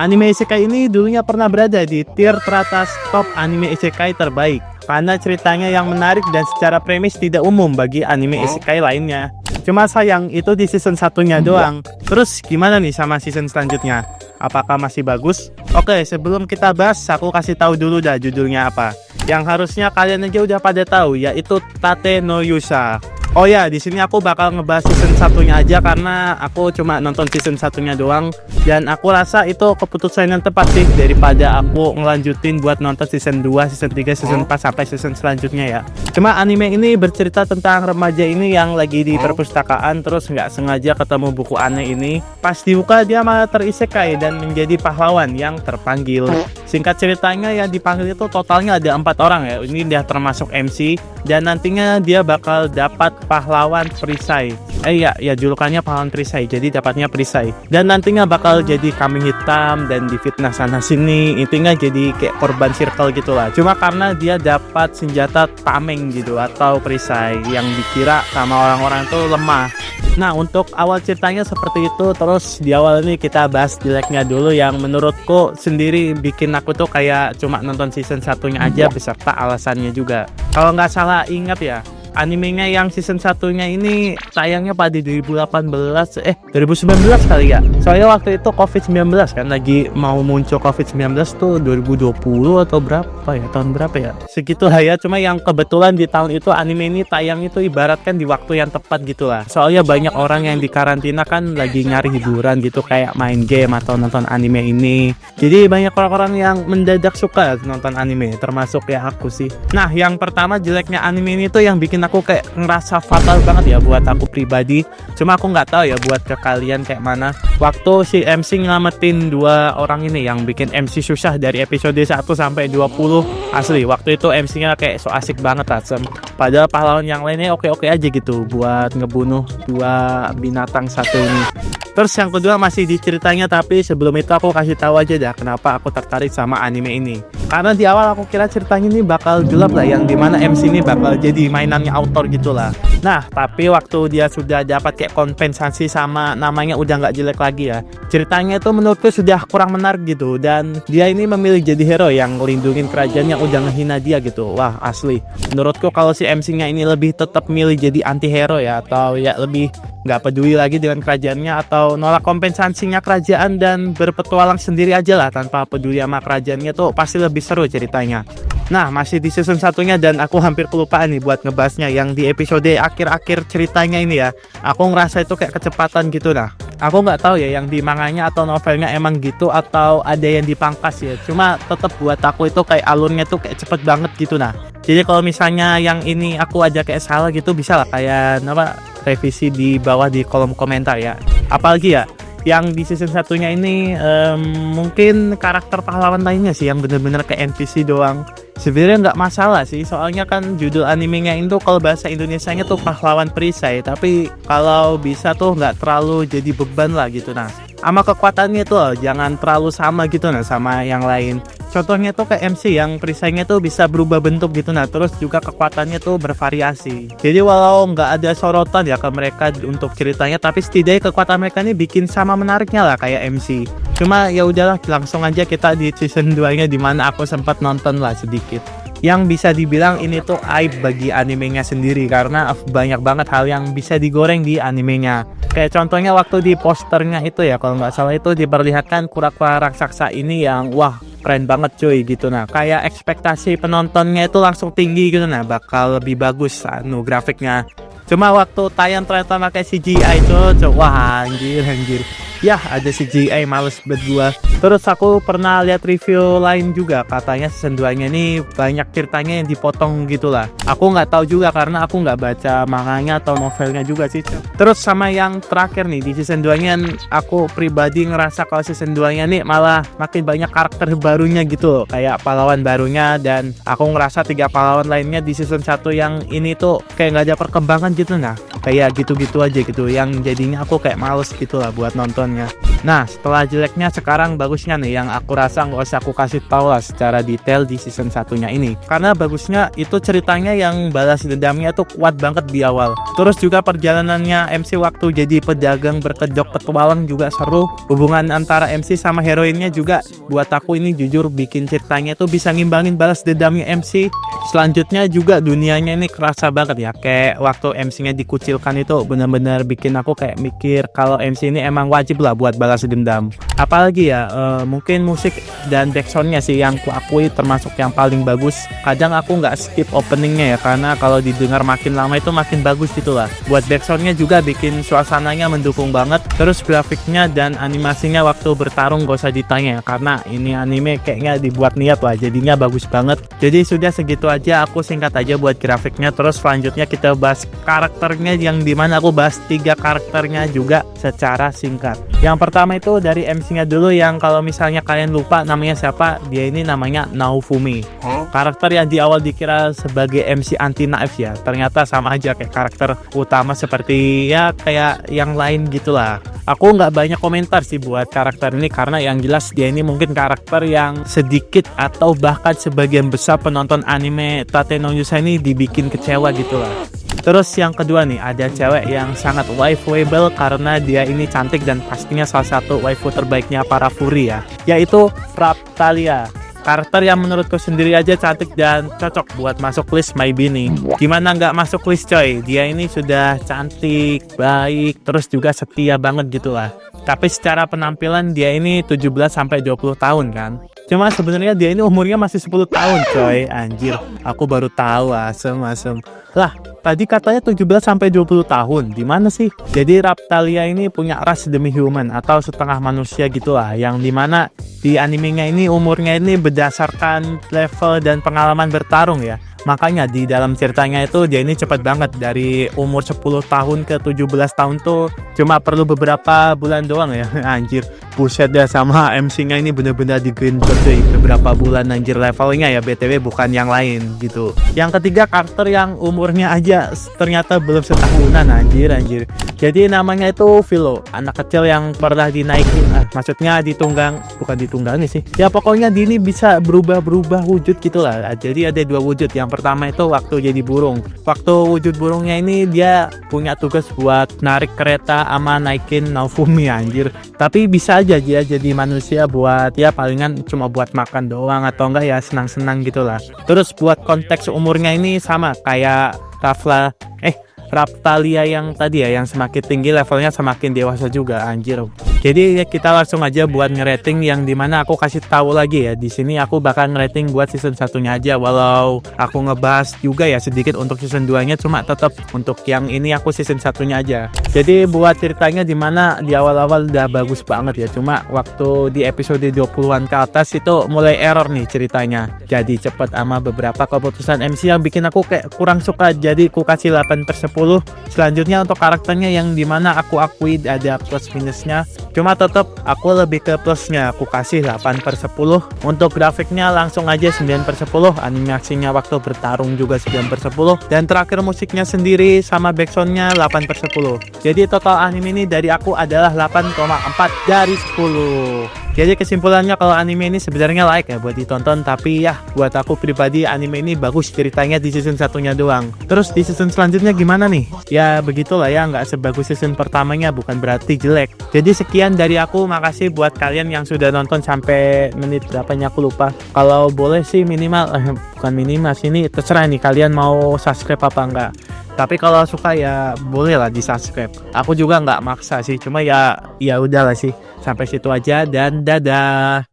Anime isekai ini dulunya pernah berada di tier teratas top anime isekai terbaik karena ceritanya yang menarik dan secara premis tidak umum bagi anime isekai lainnya. Cuma sayang itu di season satunya doang. Terus gimana nih sama season selanjutnya? Apakah masih bagus? Oke, sebelum kita bahas, aku kasih tahu dulu dah judulnya apa. Yang harusnya kalian aja udah pada tahu, yaitu Tate no Yusa. Oh ya, di sini aku bakal ngebahas season satunya aja karena aku cuma nonton season satunya doang dan aku rasa itu keputusan yang tepat sih daripada aku ngelanjutin buat nonton season 2, season 3, season 4 sampai season selanjutnya ya. Cuma anime ini bercerita tentang remaja ini yang lagi di perpustakaan terus nggak sengaja ketemu buku aneh ini. Pas dibuka dia malah terisekai dan menjadi pahlawan yang terpanggil. Singkat ceritanya yang dipanggil itu totalnya ada 4 orang ya. Ini dia termasuk MC dan nantinya dia bakal dapat pahlawan perisai. Ya julukannya pahlawan perisai. Jadi dapatnya perisai. Dan nantinya bakal jadi kambing hitam dan difitnah sana sini. Intinya jadi kayak korban circle gitulah. Cuma karena dia dapat senjata tameng gitu atau perisai yang dikira sama orang-orang itu lemah. Nah, untuk awal ceritanya seperti itu. Terus di awal ini kita bahas jeleknya dulu yang menurutku sendiri bikin aku tuh kayak cuma nonton season satunya aja beserta alasannya juga. Kalau nggak salah ingat ya, animenya yang season satunya ini tayangnya pada 2019 kali ya. Soalnya waktu itu COVID-19 kan lagi mau muncul COVID-19 tuh 2020 atau berapa ya, tahun berapa ya, segitu lah ya. Cuma yang kebetulan di tahun itu anime ini tayang itu ibaratkan di waktu yang tepat gitulah. Soalnya banyak orang yang di karantina kan lagi nyari hiburan gitu kayak main game atau nonton anime ini. Jadi banyak orang-orang yang mendadak suka nonton anime, termasuk ya aku sih. Nah, yang pertama jeleknya anime ini tuh yang bikin aku kayak ngerasa fatal banget ya buat aku pribadi. Cuma aku nggak tahu ya buat ke kalian kayak mana. Waktu si MC nyelamatin 2 orang ini yang bikin MC susah dari episode 1 sampai 20, asli waktu itu MC-nya kayak so asik banget asem. Padahal pahlawan yang lainnya oke-oke aja gitu buat ngebunuh 2 binatang satu ini. Terus yang kedua masih di ceritanya, tapi sebelum itu aku kasih tahu aja dah kenapa aku tertarik sama anime ini. Karena di awal aku kira ceritanya ini bakal gelap lah, yang dimana MC ini bakal jadi mainannya autor gitulah. Nah, tapi waktu dia sudah dapat kayak kompensasi sama namanya udah nggak jelek lagi ya, ceritanya itu menurutku sudah kurang menarik gitu. Dan dia ini memilih jadi hero yang ngelindungin kerajaan yang udah ngehina dia gitu. Wah, asli menurutku kalau si MC-nya ini lebih tetap milih jadi anti hero ya, atau ya lebih nggak peduli lagi dengan kerajaannya atau nolak kompensasinya kerajaan dan berpetualang sendiri aja lah tanpa peduli sama kerajaannya, tuh pasti lebih seru ceritanya. Nah, masih di season satunya dan aku hampir kelupaan nih buat ngebahasnya yang di episode akhir-akhir ceritanya ini ya. Aku ngerasa itu kayak kecepatan gitu. Nah, aku nggak tahu ya yang di manganya atau novelnya emang gitu atau ada yang dipangkas ya. Cuma tetap buat aku itu kayak alurnya tuh kayak cepet banget gitu. Nah, jadi kalau misalnya yang ini aku aja kayak salah gitu, bisa lah kayak revisi di bawah di kolom komentar ya. Apalagi ya yang di season satunya ini mungkin karakter pahlawan lainnya sih yang bener-bener kayak NPC doang. Sebenarnya nggak masalah sih, soalnya kan judul animenya itu kalau bahasa Indonesianya tuh pahlawan perisai, tapi kalau bisa tuh nggak terlalu jadi beban lah gitu. Nah, sama kekuatannya tuh jangan terlalu sama gitu nah sama yang lain. Contohnya tuh kayak MC yang perisainya tuh bisa berubah bentuk gitu nah, terus juga kekuatannya tuh bervariasi. Jadi walau nggak ada sorotan ya ke mereka untuk ceritanya, tapi setidaknya kekuatan mereka ini bikin sama menariknya lah kayak MC. Cuma ya udahlah, langsung aja kita di season 2-nya dimana aku sempat nonton lah sedikit. Yang bisa dibilang ini tuh aib bagi animenya sendiri karena banyak banget hal yang bisa digoreng di animenya. Kayak contohnya waktu di posternya itu ya, kalau nggak salah itu diperlihatkan kura-kura raksasa ini yang wah keren banget cuy gitu. Nah, kayak ekspektasi penontonnya itu langsung tinggi gitu, nah bakal lebih bagus grafiknya. Cuma waktu tayang ternyata pakai CGI itu wah anjir. Ya ada CGI males buat gua. Terus aku pernah lihat review lain juga, katanya season 2-nya ini banyak ceritanya yang dipotong gitulah. Aku nggak tahu juga karena aku nggak baca manganya atau novelnya juga sih. Terus sama yang terakhir nih di season 2-nya, aku pribadi ngerasa kalau season 2-nya nih malah makin banyak karakter barunya gitu loh, kayak pahlawan barunya, dan aku ngerasa 3 pahlawan lainnya di season 1 yang ini tuh kayak nggak ada perkembangan gitu. Nah, kayak gitu-gitu aja gitu, yang jadinya aku kayak males gitu lah buat nonton backsoundnya. Nah, setelah jeleknya sekarang bagusnya nih, yang aku rasa nggak usah aku kasih tau lah secara detail di season satunya ini. Karena bagusnya itu ceritanya yang balas dendamnya tuh kuat banget di awal. Terus juga perjalanannya MC waktu jadi pedagang berkedok petualang juga seru. Hubungan antara MC sama heroinnya juga buat aku ini jujur bikin ceritanya tuh bisa ngimbangin balas dendamnya MC. Selanjutnya juga dunianya ini kerasa banget ya, kayak waktu MC-nya dikucilkan itu benar-benar bikin aku kayak mikir kalau MC ini emang wajib lah buat balas dendam. Apalagi ya, mungkin musik dan backsoundnya sih yang kuakui termasuk yang paling bagus. Kadang aku nggak skip openingnya ya, karena kalau didengar makin lama itu makin bagus gitu lah. Buat backsoundnya juga bikin suasananya mendukung banget. Terus grafiknya dan animasinya waktu bertarung gak usah ditanya, karena ini anime kayaknya dibuat niat lah, jadinya bagus banget. Jadi sudah segitu aja, aku singkat aja buat grafiknya. Terus selanjutnya kita bahas karakternya, yang dimana aku bahas 3 karakternya juga secara singkat. Yang pertama itu dari MC-nya dulu, yang kalau misalnya kalian lupa namanya siapa, dia ini namanya Naofumi. Karakter yang di awal dikira sebagai MC anti naif ya, ternyata sama aja kayak karakter utama seperti ya kayak yang lain gitulah. Aku nggak banyak komentar sih buat karakter ini, karena yang jelas dia ini mungkin karakter yang sedikit atau bahkan sebagian besar penonton anime Tate no Yusa ini dibikin kecewa gitu lah. Terus yang kedua nih, ada cewek yang sangat waifuable karena dia ini cantik dan pastinya salah satu waifu terbaiknya para furry ya, yaitu Raptalia. Karakter yang menurutku sendiri aja cantik dan cocok buat masuk list My Bini. Gimana nggak masuk list coy? Dia ini sudah cantik, baik, terus juga setia banget gitu lah. Tapi secara penampilan dia ini 17-20 tahun kan. Cuma sebenarnya dia ini umurnya masih 10 tahun coy. Anjir, aku baru tahu, asem. Lah, tadi katanya 17-20 tahun. Di mana sih? Jadi Raptalia ini punya ras demi human atau setengah manusia gitulah, yang dimana di animenya ini umurnya ini berdasarkan level dan pengalaman bertarung ya. Makanya di dalam ceritanya itu dia ini cepat banget, dari umur 10 tahun ke 17 tahun tuh cuma perlu beberapa bulan doang ya. Anjir, buset dah, sama MC-nya ini bener-bener digenjot cuy, beberapa bulan anjir levelnya ya, BTW bukan yang lain gitu. Yang ketiga, karakter yang umurnya aja ternyata belum setahunan, anjir. Jadi namanya itu Philo, anak kecil yang pernah dinaikin, maksudnya bukan ditunggangi sih. Ya pokoknya dia ini bisa berubah wujud gitu lah. Jadi ada 2 wujud. Yang pertama itu waktu jadi burung. Waktu wujud burungnya ini dia punya tugas buat narik kereta sama naikin Naofumi anjir. Tapi bisa aja dia jadi manusia buat ya palingan cuma buat makan doang atau enggak ya senang-senang gitulah. Terus buat konteks umurnya ini sama kayak Raptalia yang tadi ya, yang semakin tinggi levelnya semakin dewasa juga anjir. Jadi ya kita langsung aja buat ngerating, yang dimana aku kasih tahu lagi ya, di sini aku bakal ngerating buat season satunya aja, walau aku ngebahas juga ya sedikit untuk season 2 nya, cuma tetap untuk yang ini aku season satunya aja. Jadi buat ceritanya dimana di awal-awal udah bagus banget ya, cuma waktu di episode 20-an ke atas itu mulai error nih ceritanya, jadi cepet sama beberapa keputusan MC yang bikin aku kayak kurang suka, jadi aku kasih 8/10. Selanjutnya untuk karakternya, yang dimana aku akui ada plus minusnya, cuma tetap aku lebih ke plusnya, aku kasih 8/10. Untuk grafiknya langsung aja 9/10, animasinya waktu bertarung juga 9/10, dan terakhir musiknya sendiri sama backsoundnya 8/10. Jadi total anime ini dari aku adalah 8,4 dari 10. Jadi kesimpulannya, kalau anime ini sebenarnya layak ya buat ditonton, tapi ya buat aku pribadi anime ini bagus ceritanya di season satunya doang. Terus di season selanjutnya gimana nih? Ya begitulah ya, nggak sebagus season pertamanya, bukan berarti jelek. Jadi sekian dari aku, makasih buat kalian yang sudah nonton sampai menit berapanya aku lupa. Kalau boleh sih minimal, bukan minimal sini, terserah nih kalian mau subscribe apa enggak. Tapi kalau suka ya boleh lah di subscribe. Aku juga nggak maksa sih, cuma ya udahlah sih. Sampai situ aja dan dadah.